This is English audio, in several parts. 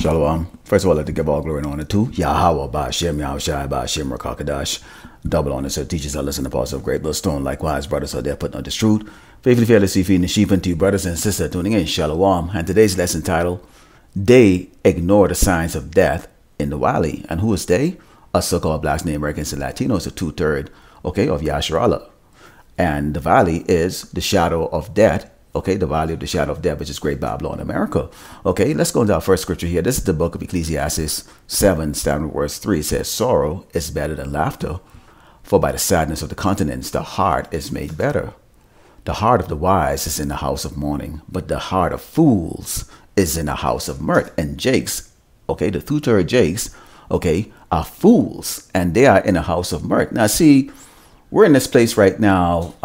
Shalom. First of all, I'd like to give all glory and honor to Yahweh, Ba'ashem, Yahushai, Ba'ashem, Rakakadash. Double honor to teachers, I listen to parts of Great Millstone. Likewise, brothers are there putting on this truth. Faithfully, fearlessly feeding the sheep unto you, brothers and sisters tuning in. Shalom. And today's lesson titled, They Ignore the Signs of Death in the Valley. And who is they? Us so-called blacks, Native Americans, and Latinos, a two-third, okay, of Yasharallah. And the valley is the shadow of death. Okay, the valley of the shadow of death, which is Great Babylon, America. Okay, let's go into our first scripture here. This is the book of Ecclesiastes 7, starting with verse 3. It says, Sorrow is better than laughter, for by the sadness of the countenance the heart is made better. The heart of the wise is in the house of mourning, but the heart of fools is in the house of mirth. And jakes, okay, the two-third jakes, okay, are fools, and they are in the house of mirth. Now, see, we're in this place right now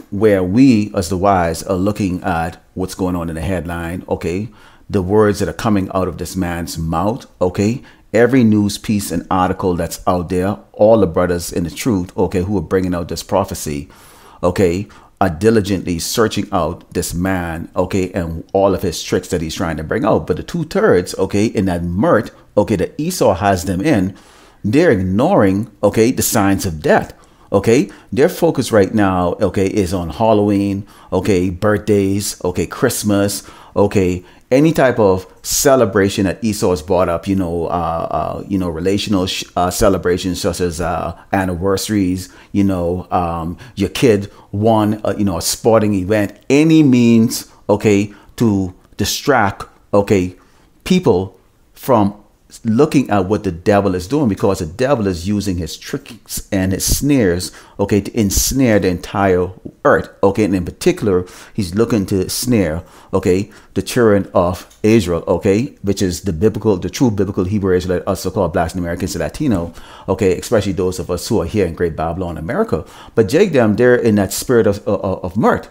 where we, as the wise, are looking at what's going on in the headline, okay? The words that are coming out of this man's mouth, okay? Every news piece and article that's out there, all the brothers in the truth, okay, who are bringing out this prophecy, okay, are diligently searching out this man, okay, and all of his tricks that he's trying to bring out. But the two-thirds, okay, in that mirth, okay, that Esau has them in, they're ignoring, okay, the signs of death. Okay, their focus right now, okay, is on Halloween, okay, birthdays, okay, Christmas, okay, any type of celebration that Esau has brought up, relational celebrations such as anniversaries, your kid won, a sporting event, any means, okay, to distract, okay, people from looking at what the devil is doing, because the devil is using his tricks and his snares, okay, to ensnare the entire earth, okay, and in particular, he's looking to snare, okay, the children of Israel, okay, which is the true biblical Hebrew Israelite, us so-called blacks and Americans and Latino, okay, especially those of us who are here in Great Babylon, America. But Jake them, they're in that spirit of mirth,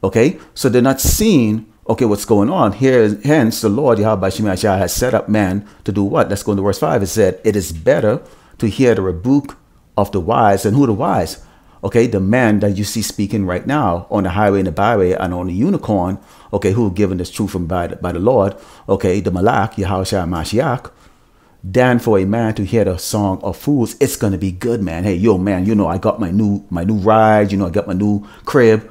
okay, so they're not seeing, okay, what's going on here? Hence, the Lord Yahweh Shemashah has set up man to do what? Let's go into verse 5. It said, it is better to hear the rebuke of the wise. And who are the wise? Okay, the man that you see speaking right now on the highway and the byway and on the unicorn, okay, who are given this truth from by the Lord, okay, the Malak, Yahushua Mashiach, than for a man to hear the song of fools. It's going to be good, man. Hey, yo, man, I got my new ride, I got my new crib.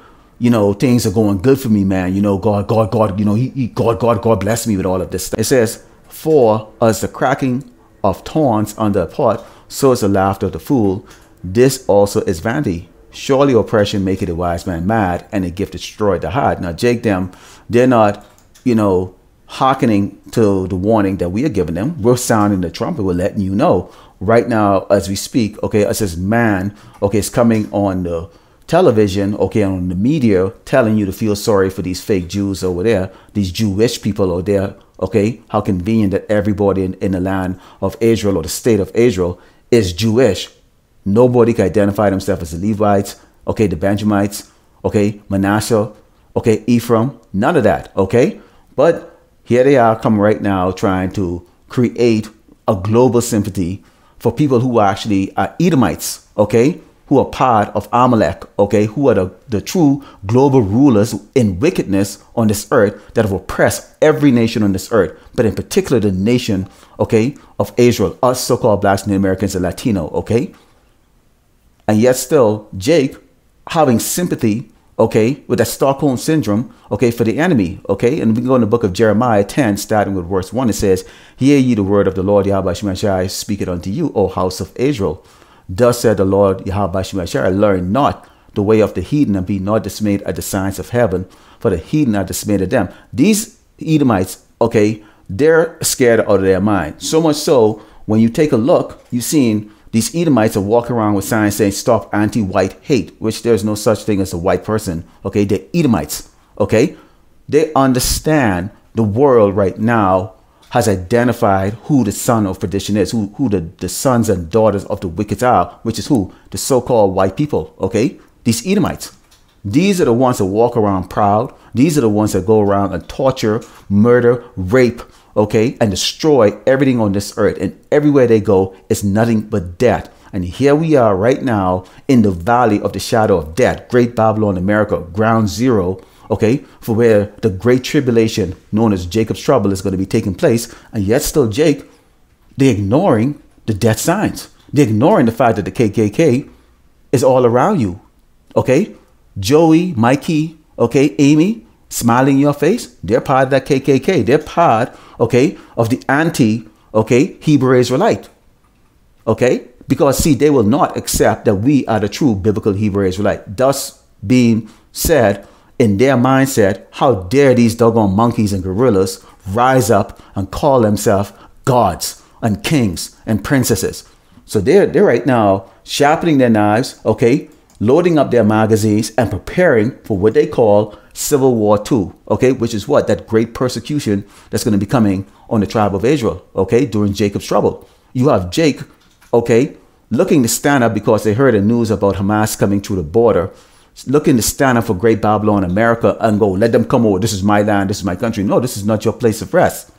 Things are going good for me, man. God, God bless me with all of this stuff. It says, for as the cracking of thorns under a pot, so is the laughter of the fool. This also is vanity. Surely oppression maketh a wise man mad, and a gift destroyed the heart. Now, Jake them, they're not, hearkening to the warning that we are giving them. We're sounding the trumpet. We're letting you know right now as we speak, okay, as this man, okay, is coming on the television, okay, on the media, telling you to feel sorry for these fake Jews over there, these Jewish people over there, okay, how convenient that everybody in the land of Israel or the state of Israel is Jewish. Nobody can identify themselves as the Levites, okay, the Benjamites, okay, Manasseh, okay, Ephraim, none of that, okay? But here they are coming right now trying to create a global sympathy for people who actually are Edomites, okay, who are part of Amalek, okay, who are the true global rulers in wickedness on this earth that have oppressed every nation on this earth, but in particular the nation, okay, of Israel, us so-called blacks, Native Americans, and Latino, okay? And yet still, Jake having sympathy, okay, with that Stockholm syndrome, okay, for the enemy, okay? And we can go in the book of Jeremiah 10, starting with verse 1, it says, Hear ye the word of the Lord Yahweh Shemashah, speak it unto you, O house of Israel. Thus said the Lord Yahweh Shemashah, learn not the way of the heathen, and be not dismayed at the signs of heaven, for the heathen are dismayed at them. These Edomites, okay, they're scared out of their mind. So much so, when you take a look, you've seen these Edomites are walking around with signs saying, stop anti-white hate, which there's no such thing as a white person, okay? They're Edomites, okay? They understand the world right now has identified who the son of perdition is, who the sons and daughters of the wicked are, which is who? The so-called white people, okay? These Edomites. These are the ones that walk around proud. These are the ones that go around and torture, murder, rape, okay, and destroy everything on this earth. And everywhere they go, it's nothing but death. And here we are right now in the valley of the shadow of death, Great Babylon, America, ground zero, okay, for where the great tribulation known as Jacob's trouble is going to be taking place. And yet still Jake, they're ignoring the death signs. They're ignoring the fact that the KKK is all around you. Okay, Joey, Mikey, okay, Amy, smiling in your face. They're part of that KKK. They're part, okay, of the anti, okay, Hebrew Israelite. Okay, because see, they will not accept that we are the true biblical Hebrew Israelite. Thus being said, in their mindset, how dare these doggone monkeys and gorillas rise up and call themselves gods and kings and princesses. So they're right now sharpening their knives, okay, loading up their magazines and preparing for what they call Civil War II, okay, which is what? That great persecution that's going to be coming on the tribe of Israel, okay, during Jacob's trouble. You have Jake, okay, looking to stand up because they heard the news about Hamas coming through the border, looking to stand up for Great Babylon, America, and go, let them come over. This is my land. This is my country. No, this is not your place of rest.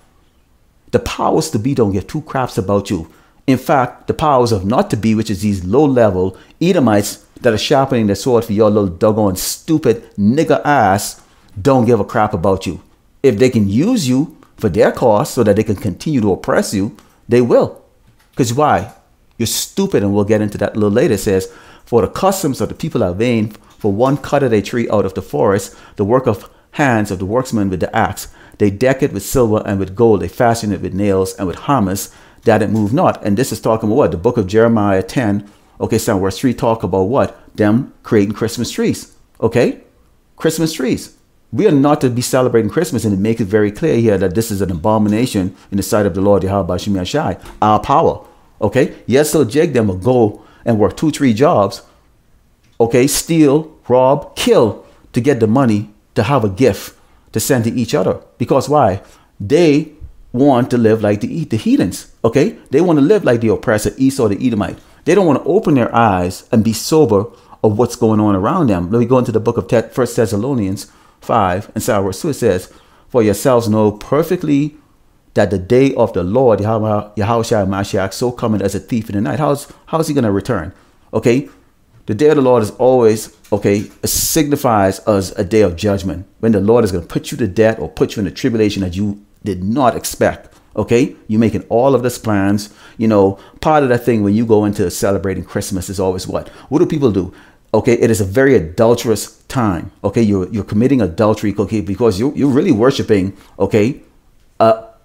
The powers to be don't give two craps about you. In fact, the powers of not to be, which is these low-level Edomites that are sharpening their sword for your little doggone stupid nigger ass, don't give a crap about you. If they can use you for their cause so that they can continue to oppress you, they will. Because why? You're stupid, and we'll get into that a little later. It says, for the customs of the people are vain, for one cutteth a tree out of the forest, the work of hands of the workman with the axe. They deck it with silver and with gold. They fashion it with nails and with hammers, that it move not. And this is talking about what? The book of Jeremiah 10, okay, so verse 3 talk about what? Them creating Christmas trees, okay? Christmas trees. We are not to be celebrating Christmas, and it makes it very clear here that this is an abomination in the sight of the Lord, Yahweh Shemi Ashai, our power, okay? Yes, so Jake them will go and work 2-3 jobs, okay, steal, rob, kill to get the money to have a gift to send to each other. Because why? They want to live like the heathens, okay? They want to live like the oppressor, Esau the Edomite. They don't want to open their eyes and be sober of what's going on around them. Let me go into the book of 1 Thessalonians 5 and verse 2. It says, for yourselves know perfectly that the day of the Lord, Yahushua Mashiach, so coming as a thief in the night. How's he going to return? Okay? The day of the Lord is always, okay, it signifies as a day of judgment, when the Lord is going to put you to death or put you in a tribulation that you did not expect. Okay, you're making all of these plans. You know, part of that thing when you go into celebrating Christmas is always what? What do people do? Okay, it is a very adulterous time. Okay, you're committing adultery, okay, because you're really worshiping, okay,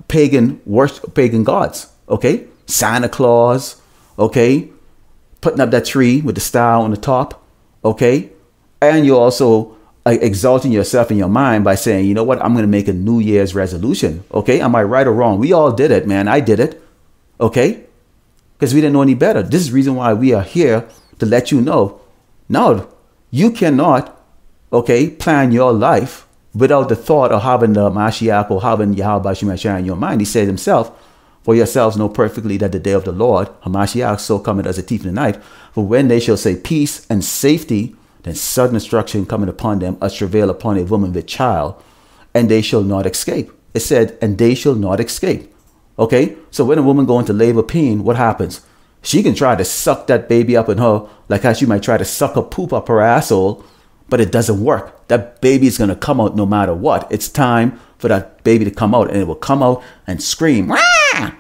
pagan gods. Okay, Santa Claus. Okay, putting up that tree with the star on the top. Okay, and you're also exalting yourself in your mind by saying, you know what, I'm going to make a New Year's resolution. Okay, am I right or wrong? We all did it, man. I did it. Okay, because we didn't know any better. This is the reason why we are here, to let you know. No, you cannot, okay, plan your life without the thought of having the Mashiach or having Yahweh Shemashah in your mind. He said himself, for yourselves know perfectly that the day of the Lord, Hamashiach, so cometh as a thief in the night. For when they shall say peace and safety, then sudden destruction coming upon them, as travail upon a woman with child, and they shall not escape. It said, and they shall not escape. Okay, so when a woman go into labor pain, what happens? She can try to suck that baby up in her, like how she might try to suck a poop up her asshole, but it doesn't work. That baby is going to come out no matter what. It's time for that baby to come out, and it will come out and scream. Wah!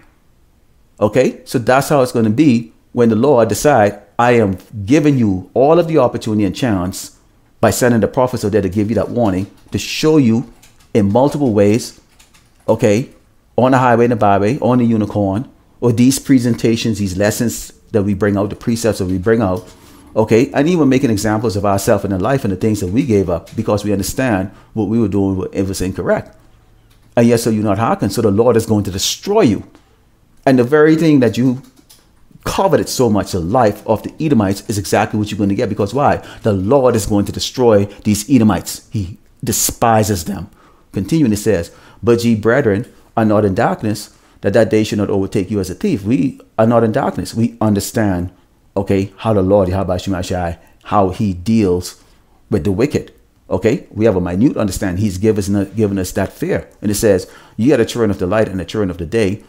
Okay, so that's how it's going to be when the Lord decide, I am giving you all of the opportunity and chance by sending the prophets out there to give you that warning, to show you in multiple ways, okay, on the highway and the byway, on the unicorn, or these presentations, these lessons that we bring out, the precepts that we bring out, okay, and even making examples of ourselves in the life and the things that we gave up because we understand what we were doing, it was incorrect. And yes, so you're not hearkening, so the Lord is going to destroy you. And the very thing that you coveted so much, the life of the Edomites, is exactly what you're going to get. Because why? The Lord is going to destroy these Edomites. He despises them. Continuing, it says, but ye brethren are not in darkness, that day should not overtake you as a thief. We are not in darkness. We understand, okay, how the Lord, Yahweh Shemashai, how he deals with the wicked. Okay, we have a minute understanding. He's given us that fear. And it says, you are the children of the light and the children of the day.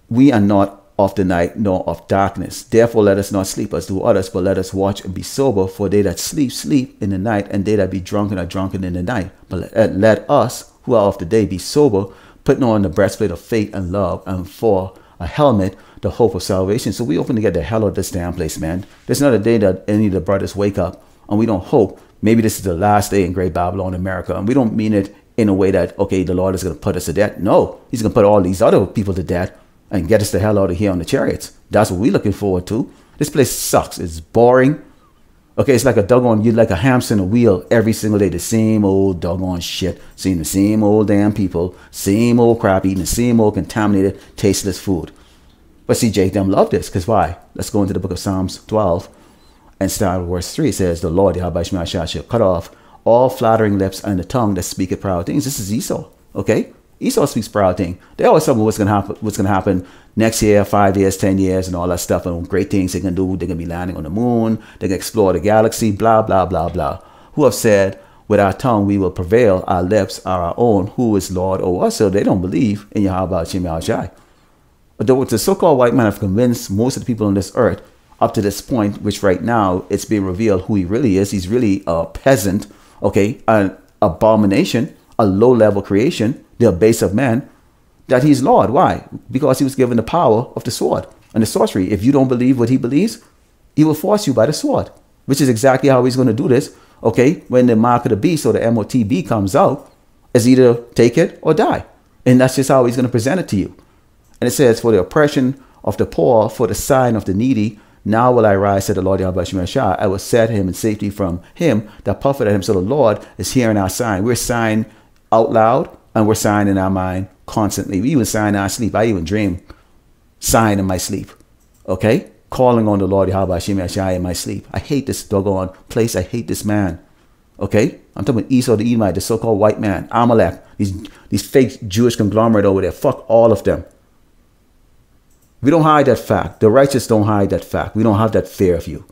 We are not of the night, nor of darkness. Therefore let us not sleep as do others, but let us watch and be sober. For they that sleep, sleep in the night, and they that be drunken are drunken in the night. But let us, who are of the day, be sober, putting on the breastplate of faith and love, and for a helmet, the hope of salvation. So we hoping to get the hell out of this damn place, man. There's not a day that any of the brothers wake up and we don't hope maybe this is the last day in Great Babylon, America. And we don't mean it in a way that, okay, the Lord is going to put us to death. No, he's going to put all these other people to death and get us the hell out of here on the chariots. That's what we're looking forward to. This place sucks. It's boring. Okay, it's like a doggone, you're like a hamster in a wheel every single day. The same old doggone shit. Seeing the same old damn people, same old crap, eating the same old contaminated, tasteless food. But see, Jake, them love this. Because why? Let's go into the book of Psalms 12 and start with verse 3. It says, the Lord, Yahweh Shemashah, shall cut off all flattering lips and the tongue that speaketh proud things. This is Esau. Okay? Esau speaks proud things. They always tell me what's going to happen next year, 5 years, 10 years, and all that stuff, and great things they can do. They're going to be landing on the moon. They can explore the galaxy, blah, blah, blah, blah. Who have said, with our tongue we will prevail. Our lips are our own. Who is Lord over us? So they don't believe in Yahweh Shem Yahushai. But the so-called white man have convinced most of the people on this earth up to this point, which right now it's being revealed who he really is. He's really a peasant, okay, an abomination, a low-level creation, the base of man, that he's Lord. Why? Because he was given the power of the sword and the sorcery. If you don't believe what he believes, he will force you by the sword, which is exactly how he's going to do this. Okay, when the mark of the beast or the MOTB comes out, it's either take it or die. And that's just how he's going to present it to you. And it says, for the oppression of the poor, for the sign of the needy, now will I rise, said the Lord Yahweh Shemashah. I will set him in safety from him that puffeth at him. So the Lord is hearing our sign. We're sighing out loud and we're sighing in our mind constantly. We even sigh in our sleep. I even dream sighing in my sleep. Okay? Calling on the Lord Yahweh Shemashah in my sleep. I hate this doggone place. I hate this man. Okay? I'm talking about Esau the Edomite, the so-called white man, Amalek, these fake Jewish conglomerate over there. Fuck all of them. We don't hide that fact. The righteous don't hide that fact. We don't have that fear of you.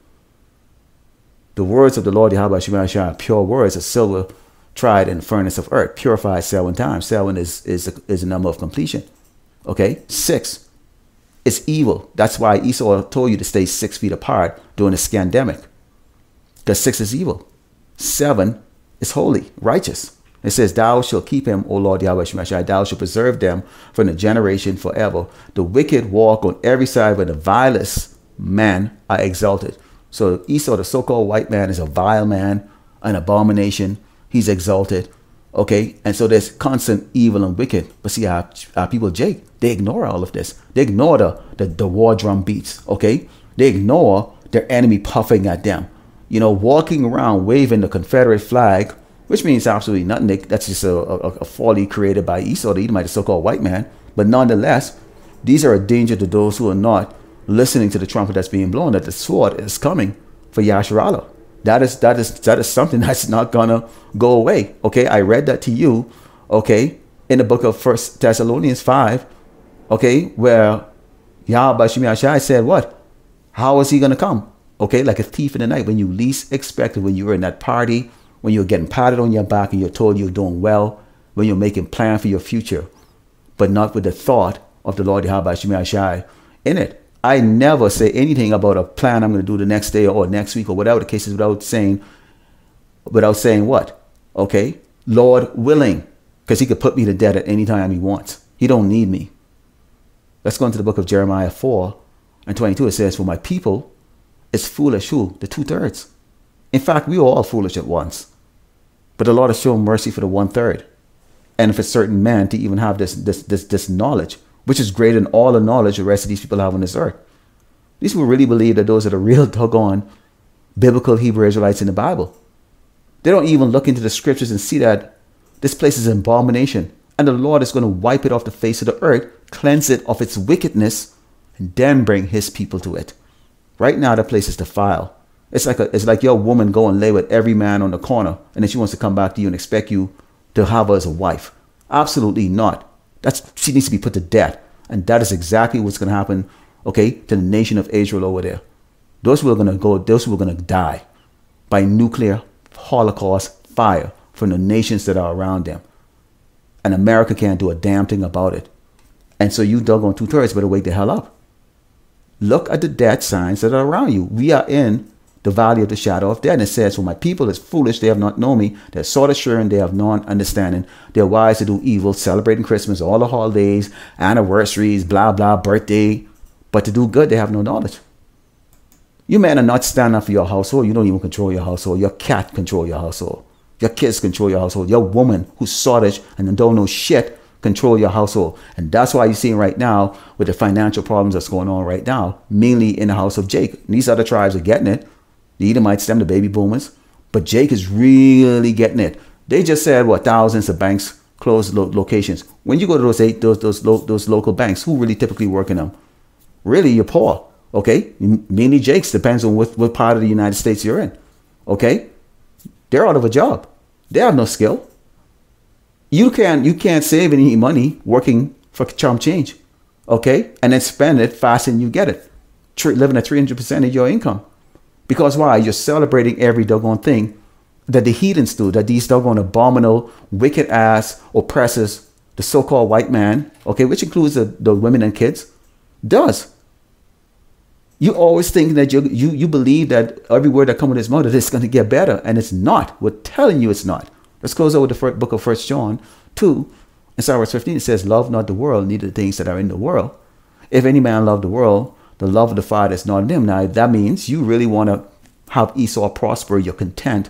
The words of the Lord Yahweh Shemashah are pure words, as silver tried in the furnace of earth, purified 7 times. 7 is a number of completion. Okay? 6 is evil. That's why Esau told you to stay 6 feet apart during the scandemic. Because 6 is evil. 7 is holy, righteous. It says, thou shalt keep him, O Lord Yahweh Shemashah. Thou shalt preserve them from the generation forever. The wicked walk on every side, but the vilest man are exalted. So Esau, the so-called white man, is a vile man, an abomination. He's exalted. Okay? And so there's constant evil and wicked. But see, our people, Jake, they ignore all of this. They ignore the war drum beats. Okay? They ignore their enemy puffing at them. You know, walking around waving the Confederate flag, which means absolutely nothing. That's just a folly created by Esau, the Edomite, the so-called white man. But nonetheless, these are a danger to those who are not listening to the trumpet that's being blown, that the sword is coming for Yasharallah. That is something that's not gonna go away. Okay, I read that to you, okay, in the book of 1 Thessalonians 5, okay, where Yahweh Shemashah said what? How is he gonna come? Okay, like a thief in the night, when you least expect it, when you were in that party, when you're getting patted on your back and you're told you're doing well, when you're making plans for your future, but not with the thought of the Lord Yahweh Shemashah in it. I never say anything about a plan I'm going to do the next day or next week or whatever the case is without saying what? Okay, Lord willing, because he could put me to death at any time he wants. He don't need me. Let's go into the book of Jeremiah 4 and 22. It says, for my people is foolish who? The 2/3. In fact, we were all foolish at once. But the Lord has shown mercy for the 1/3. And for certain men to even have this knowledge, which is greater than all the knowledge the rest of these people have on this earth. These people really believe that those are the real doggone biblical Hebrew Israelites in the Bible. They don't even look into the scriptures and see that this place is an abomination. And the Lord is going to wipe it off the face of the earth, cleanse it of its wickedness, and then bring his people to it. Right now, the place is defiled. It's like your woman go and lay with every man on the corner, and then she wants to come back to you and expect you to have her as a wife. Absolutely not. She needs to be put to death. And that is exactly what's going to happen, okay, to the nation of Israel over there. Those who are going to die by nuclear holocaust fire from the nations that are around them. And America can't do a damn thing about it. And so you doggone 2/3 better wake the hell up. Look at the death signs that are around you. We are in the valley of the shadow of death. And it says, for my people is foolish, they have not known me. They're sort of sure and they have non understanding. They're wise to do evil, celebrating Christmas, all the holidays, anniversaries, blah, blah, birthday. But to do good, they have no knowledge. You men are not standing up for your household. You don't even control your household. Your cat control your household. Your kids control your household. Your woman who's sottish and don't know shit control your household. And that's why you're seeing right now with the financial problems that's going on right now, mainly in the house of Jake. And these other tribes are getting it. The Edomites, them, the baby boomers. But Jake is really getting it. They just said, what, thousands of banks closed locations. When you go to those local banks, who really typically work in them? Really, you're poor. Okay? Mainly Jake's. Depends on what part of the United States you're in. Okay? They're out of a job. They have no skill. You can't save any money working for chump change. Okay? And then spend it fast and you get it. Living at 300% of your income. Because why? You're celebrating every doggone thing that the heathens do, that these doggone abominable, wicked ass oppressors, the so-called white man, okay, which includes the women and kids, does. You always think that you believe that every word that comes with his mouth is going to get better, and it's not. We're telling you it's not. Let's close out with the first book of 1 John 2, and start verse 15. It says, love not the world, neither the things that are in the world. If any man love the world, the love of the Father is not in him. Now, that means you really want to have Esau prosper. You're content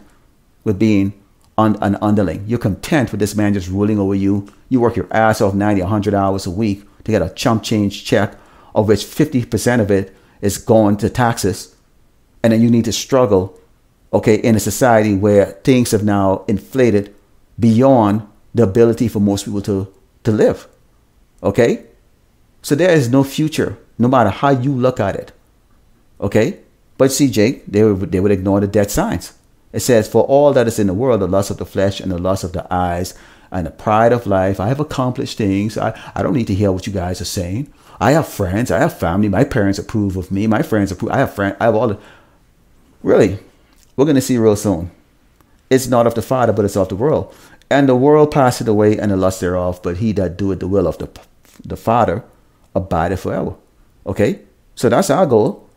with being an underling. You're content with this man just ruling over you. You work your ass off 90, 100 hours a week to get a chump change check, of which 50% of it is going to taxes. And then you need to struggle, okay, in a society where things have now inflated beyond the ability for most people to live. Okay? So there is no future, no matter how you look at it. Okay? But see, Jake, they would ignore the death signs. It says, for all that is in the world, the lust of the flesh and the lust of the eyes and the pride of life. I have accomplished things. I don't need to hear what you guys are saying. I have friends. I have family. My parents approve of me. My friends approve. I have friends. I have all the... Really, we're going to see real soon. It's not of the Father, but it's of the world. And the world passeth away and the lust thereof, but he that doeth the will of the Father abideth forever. Okay? So that's our goal.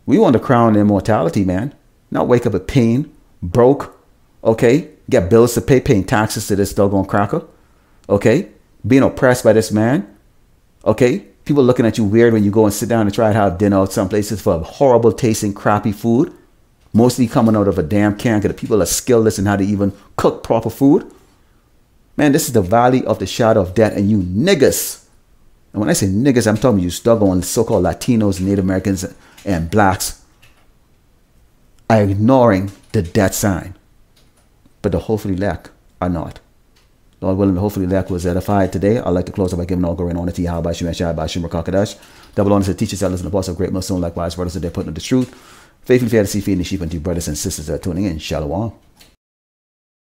We want to crown immortality, man. Not wake up in pain, broke, okay? Get bills to pay, paying taxes to this doggone cracker, okay? Being oppressed by this man, okay? People looking at you weird when you go and sit down and try to have dinner at some places for horrible tasting, crappy food. Mostly coming out of a damn can because the people are skillless in how to even cook proper food. Man, this is the valley of the shadow of death, and you niggas. And when I say niggas, I'm talking you doggone so-called Latinos, Native Americans, and blacks are ignoring the death sign. But the hopefully elect are not. Lord willing, the hopefully elect was edified today. I'd like to close up by giving all glory and honor to Yahweh, Shem, Shai, Bashim, Rakakadash. Double honor to the teachers, elders, and apostles of great millstone, likewise, brothers that they're putting the truth. Faithfully fair to see feeding the sheep unto you, brothers and sisters that are tuning in. Shalom.